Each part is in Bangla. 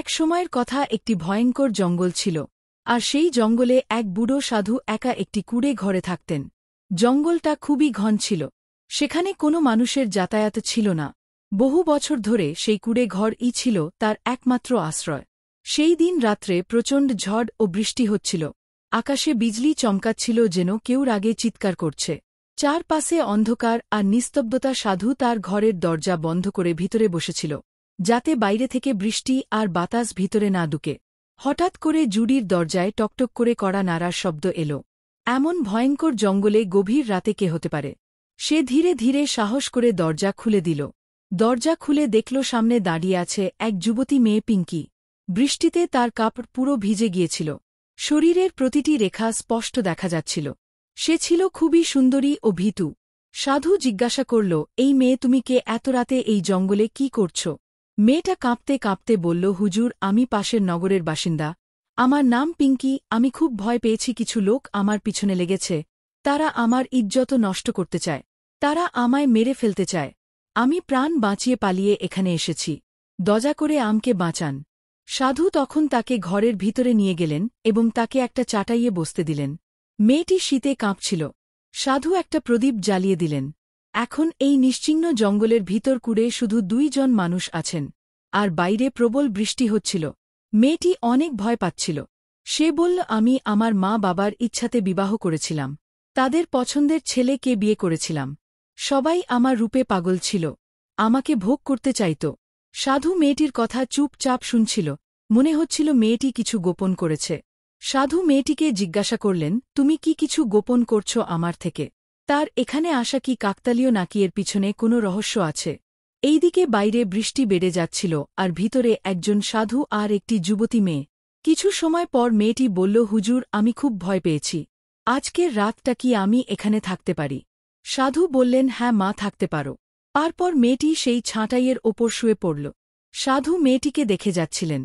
এক সময়ের কথা একটি ভয়ঙ্কর জঙ্গল ছিল, আর সেই জঙ্গলে এক বুড়ো সাধু একা একটি কুঁড়ে ঘরে থাকতেন। জঙ্গলটা খুবই ঘন ছিল, সেখানে কোনো মানুষের যাতায়াত ছিল না। বহু বছর ধরে সেই কুঁড়ে ঘরই ছিল তার একমাত্র আশ্রয়। সেই দিন রাত্রে প্রচণ্ড ঝড় ও বৃষ্টি হচ্ছিল, আকাশে বিজলি চমকাচ্ছিল যেন কেউ রাগে চিৎকার করছে। চারপাশে অন্ধকার আর নিস্তব্ধতা। সাধু তার ঘরের দরজা বন্ধ করে ভিতরে বসেছিল, যাতে বাইরে থেকে বৃষ্টি আর বাতাস ভিতরে না ঢুকে। হঠাৎ করে জুডির দরজায় টকটক করে কড়া নাড়ার শব্দ এল। এমন ভয়ঙ্কর জঙ্গলে গভীর রাতে কে হতে পারে? সে ধীরে ধীরে সাহস করে দরজা খুলে দিল। দরজা খুলে দেখল সামনে দাঁড়িয়ে আছে এক যুবতী মেয়ে পিঙ্কি। বৃষ্টিতে তার কাপড় পুরো ভিজে গিয়েছিল, শরীরের প্রতিটি রেখা স্পষ্ট দেখা যাচ্ছিল। সে ছিল খুবই সুন্দরী ও ভীতু। সাধু জিজ্ঞাসা করল, এই মেয়ে, তুমি কে? এত রাতে এই জঙ্গলে কি করছ? মেয়েটা কাঁপতে কাঁপতে বলল, হুজুর, আমি পাশের নগরের বাসিন্দা। আমার নাম পিঙ্কি। আমি খুব ভয় পেয়েছি। কিছু লোক আমার পিছনে লেগেছে। তারা আমার ইজ্জত নষ্ট করতে চায়। তারা আমায় মেরে ফেলতে চায়। আমি প্রাণ বাঁচিয়ে পালিয়ে এখানে এসেছি। দয়া করে আমাকে বাঁচান। সাধু তখন তাকে ঘরের ভিতরে নিয়ে গেলেন এবং তাকে একটা চাটাইয়ে বসতে দিলেন। মেয়েটি শীতে কাঁপছিল। সাধু একটা প্রদীপ জ্বালিয়ে দিলেন। এখন এই নিশ্চিহ্ন জঙ্গলের ভিতর কুড়ে শুধু 2 জন মানুষ আছেন, আর বাইরে প্রবল বৃষ্টি হচ্ছিল। মেয়েটি অনেক ভয় পাচ্ছিল। সে বলল, আমি আমার মা বাবার ইচ্ছাতে বিবাহ করেছিলাম। তাদের পছন্দের ছেলেকে বিয়ে করেছিলাম। সবাই আমার রূপে পাগল ছিল, আমাকে ভোগ করতে চাইত। সাধু মেয়েটির কথা চুপচাপ শুনছিল। মনে হচ্ছিল মেয়েটি কিছু গোপন করেছে। সাধু মেয়েটিকে জিজ্ঞাসা করলেন, তুমি কি কিছু গোপন করছ আমার থেকে? তার এখানে আসা কি কাকতালীয়, নাকি এর পিছনে কোনো রহস্য আছে? এইদিকে বাইরে বৃষ্টি বেড়ে যাচ্ছিল, আর ভিতরে একজন সাধু আর একটি যুবতী মেয়ে। কিছু সময় পর মেয়েটি বলল, হুজুর, আমি খুব ভয় পেয়েছি। আজকের রাতটা কি আমি এখানে থাকতে পারি? সাধু বললেন, হ্যাঁ মা, থাকতে পারো। তারপর মেয়েটি সেই ছাঁটাইয়ের ওপর শুয়ে পড়ল। সাধু মেয়েটিকে দেখে যাচ্ছিলেন।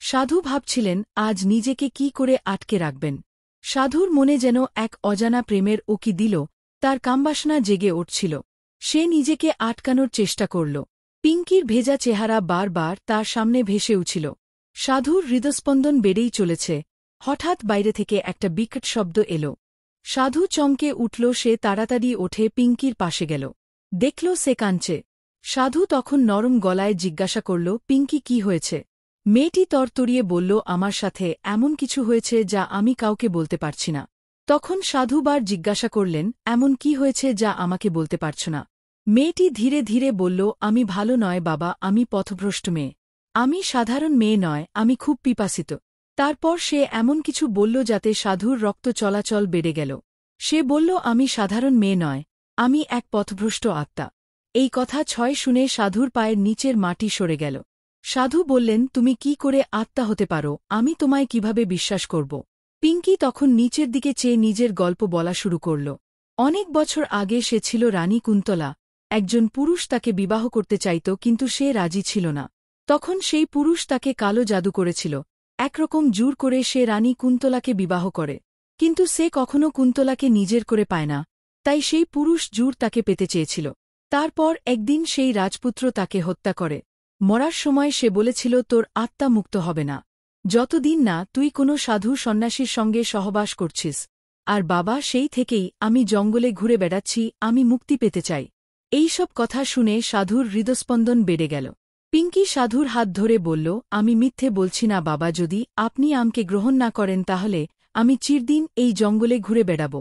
সাধু ভাবছিলেন, আজ নিজেকে কি করে আটকে রাখবেন। সাধুর মনে যেন এক অজানা প্রেমের উকি দিল। তার কামবাসনা জেগে উঠছিল। সে নিজেকে আটকানোর চেষ্টা করল। পিঙ্কির ভেজা চেহারা বারবার তার সামনে ভেসে উঠছিল। সাধুর হৃদস্পন্দন বেড়েই চলেছে। হঠাৎ বাইরে থেকে একটা বিকট শব্দ এল। সাধু চমকে উঠল। সে তাড়াতাড়ি ওঠে পিঙ্কির পাশে গেল। দেখল সে কাঁদছে। সাধু তখন নরম গলায় জিজ্ঞাসা করল, পিঙ্কি, কি হয়েছে? মেয়েটি তরতরিয়ে বলল, আমার সাথে এমন কিছু হয়েছে যা আমি কাউকে বলতে পারছি না। তখন সাধু বার জিজ্ঞাসা করলেন, এমন কি হয়েছে যা আমাকে বলতে পারছ না? মেয়েটি ধীরে ধীরে বলল, আমি ভালো নয় বাবা, আমি পথভ্রষ্ট মেয়ে। আমি সাধারণ মেয়ে নয়, আমি খুব পিপাসিত। তারপর সে এমন কিছু বলল যাতে সাধুর রক্ত চলাচল বেড়ে গেল। সে বলল, আমি সাধারণ মেয়ে নয়, আমি এক পথভ্রষ্ট আত্মা। এই কথা 6 শুনে সাধুর পায়ের নিচের মাটি সরে গেল। সাধু বললেন, তুমি কি করে আত্মা হতে পারো? আমি তোমায় কিভাবে বিশ্বাস করব? পিঙ্কি তখন নিচের দিকে চেয়ে নিজের গল্প বলা শুরু করল। অনেক বছর আগে সে ছিল রানী কুন্তলা। একজন পুরুষ তাকে বিবাহ করতে চাইত, কিন্তু সে রাজি ছিল না। তখন সেই পুরুষ তাকে কালো জাদু করেছিল। একরকম জোর করে সে রানী কুন্তলাকে বিবাহ করে। কিন্তু সে কখনো কুন্তলাকে নিজের করে পায় না, তাই সেই পুরুষ জোর তাকে পেতে চেয়েছিল। তারপর একদিন সেই রাজপুত্র তাকে হত্যা করে। মরার সময় সে বলেছিল, তোর আত্মা মুক্ত হবে না যতদিন না তুই কোনো সাধু সন্ন্যাসীর সঙ্গে সহবাস করছিস। আর বাবা, সেই থেকেই আমি জঙ্গলে ঘুরে বেড়াচ্ছি, আমি মুক্তি পেতে চাই। এইসব কথা শুনে সাধুর হৃদস্পন্দন বেড়ে গেল। পিঙ্কি সাধুর হাত ধরে বলল, আমি মিথ্যে বলছি না বাবা, যদি আপনি আমাকে গ্রহণ না করেন তাহলে আমি চিরদিন এই জঙ্গলে ঘুরে বেড়াব।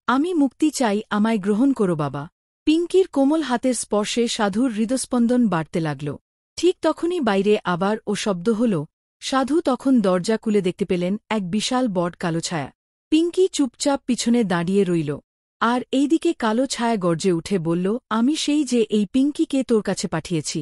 আমি মুক্তি চাই, আমায় গ্রহণ করো বাবা। পিঙ্কির কোমল হাতের স্পর্শে সাধুর হৃদস্পন্দন বাড়তে লাগল। ঠিক তখনই বাইরে আবার ও শব্দ হল। সাধু তখন দরজা খুলে দেখতে পেলেন এক বিশাল বট কালো ছায়া। পিঙ্কি চুপচাপ পিছনে দাঁড়িয়ে রইল। আর এইদিকে কালো ছায়া গর্জে উঠে বলল, আমি সেই যে এই পিঙ্কিকে তোর কাছে পাঠিয়েছি।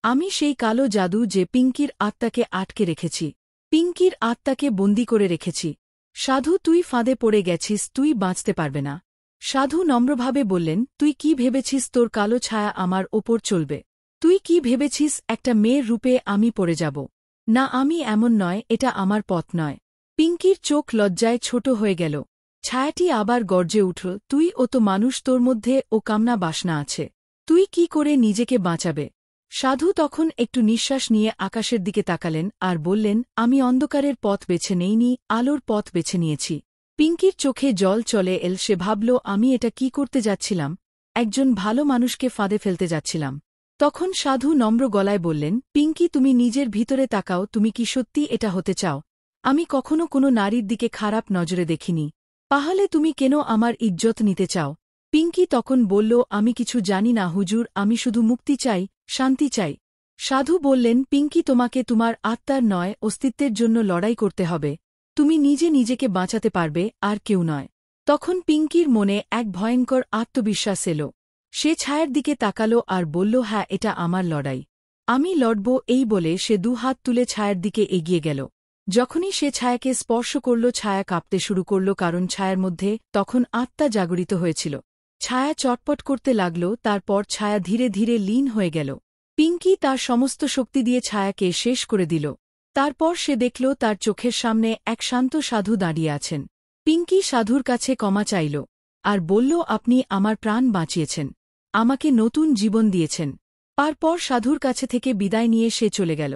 আমি সেই কালো জাদু যে পিঙ্কির আত্মাকে আটকে রেখেছি। পিঙ্কির আত্মাকে বন্দি করে রেখেছি। সাধু, তুই ফাঁদে পড়ে গেছিস, তুই বাঁচতে পারবে না। সাধু নম্রভাবে বললেন, তুই কি ভেবেছিস তোর কালো ছায়া আমার ওপর চলবে? তুই কি ভেবেছিস একটা মেয়ের রূপে আমি পড়ে যাব? না, আমি এমন নয়, এটা আমার পথ নয়। পিঙ্কির চোখ লজ্জায় ছোট হয়ে গেল। ছায়াটি আবার গর্জে উঠল, তুই ও তো মানুষ, তোর মধ্যে ও কামনা বাসনা আছে। তুই কি করে নিজেকে বাঁচাবে? সাধু তখন একটু নিঃশ্বাস নিয়ে আকাশের দিকে তাকালেন আর বললেন, আমি অন্ধকারের পথ বেছে নেইনি, আলোর পথ বেছে নিয়েছি। পিঙ্কির চোখে জল চলে এল। সে ভাবল, আমি এটা কি করতে যাচ্ছিলাম? একজন ভালো মানুষকে ফাঁদে ফেলতে যাচ্ছিলাম। তখন সাধু নম্র গলায় বললেন, পিঙ্কি, তুমি নিজের ভিতরে তাকাও, তুমি কি সত্যি এটা হতে চাও? আমি কখনো কোনো নারীর দিকে খারাপ নজরে দেখিনি। তাহলে তুমি কেন আমার ইজ্জত নিতে চাও? পিঙ্কি তখন বলল, আমি কিছু জানি না হুজুর, আমি শুধু মুক্তি চাই, শান্তি চাই। সাধু বললেন, পিঙ্কি, তোমাকে তোমার আত্মার নয়, অস্তিত্বের জন্য লড়াই করতে হবে। তুমি নিজে নিজেকে বাঁচাতে পারবে, আর কেউ নয়। তখন পিঙ্কির মনে এক ভয়ঙ্কর আত্মবিশ্বাস এলো। সে ছায়ার দিকে তাকালো আর বলল, হ্যাঁ, এটা আমার লড়াই। আমি লড়ব। এই বলে সে দুহাত তুলে ছায়ার দিকে এগিয়ে গেল। যখনই সে ছায়াকে স্পর্শ করল, ছায়া কাঁপতে শুরু করল, কারণ ছায়ার মধ্যে তখন আত্মা জাগরিত হয়েছিল। ছায়া চটপট করতে লাগল, তারপর ছায়া ধীরে ধীরে লীন হয়ে গেল। পিঙ্কি তার সমস্ত শক্তি দিয়ে ছায়াকে শেষ করে দিল। তারপর সে দেখল তার চোখের সামনে এক শান্ত সাধু দাঁড়িয়ে আছেন। পিঙ্কি সাধুর কাছে ক্ষমা চাইল আর বলল, আপনি আমার প্রাণ বাঁচিয়েছেন, আমাকে নতুন জীবন দিয়েছেন। তারপর সাধুর কাছে থেকে বিদায় নিয়ে সে চলে গেল।